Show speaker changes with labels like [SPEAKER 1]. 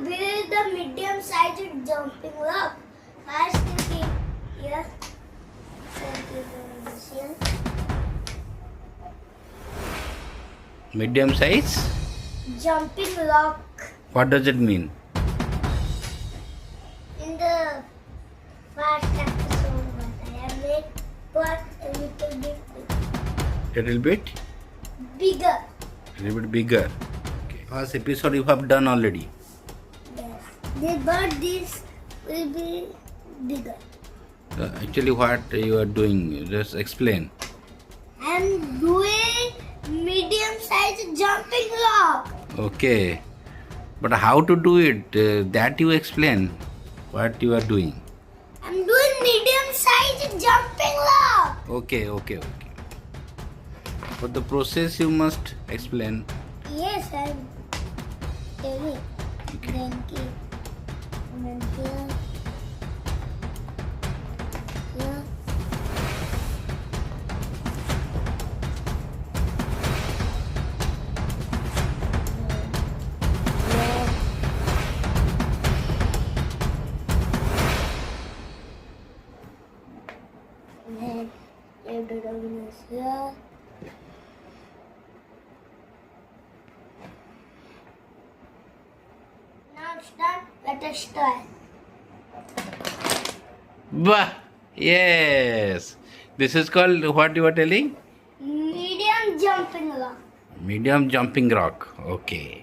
[SPEAKER 1] build the medium-sized jumping rock, first you keep here. Then keep this here.
[SPEAKER 2] Medium size?
[SPEAKER 1] Jumping rock
[SPEAKER 2] What does it mean?
[SPEAKER 1] in the first episode, what I have made, but a little bit
[SPEAKER 2] Little bit?
[SPEAKER 1] bigger.
[SPEAKER 2] Little bit bigger. Okay. First episode you have done already.
[SPEAKER 1] Yes. But this will be bigger.
[SPEAKER 2] Actually what you are doing, just explain.
[SPEAKER 1] I'm doing medium-sized jumping rock.
[SPEAKER 2] Okay. But how to do it? That you explain. What you are doing.
[SPEAKER 1] I'm doing medium-sized jumping rock.
[SPEAKER 2] Okay. But the process you must explain.
[SPEAKER 1] Yes, I'm telling.
[SPEAKER 2] Okay.
[SPEAKER 1] Then keep. And then here. Here. And then you have the Dominos here. Now it's done. Let us try.
[SPEAKER 2] Bah! Yes! This is called what you are telling?
[SPEAKER 1] Medium jumping rock.
[SPEAKER 2] Medium jumping rock. Okay.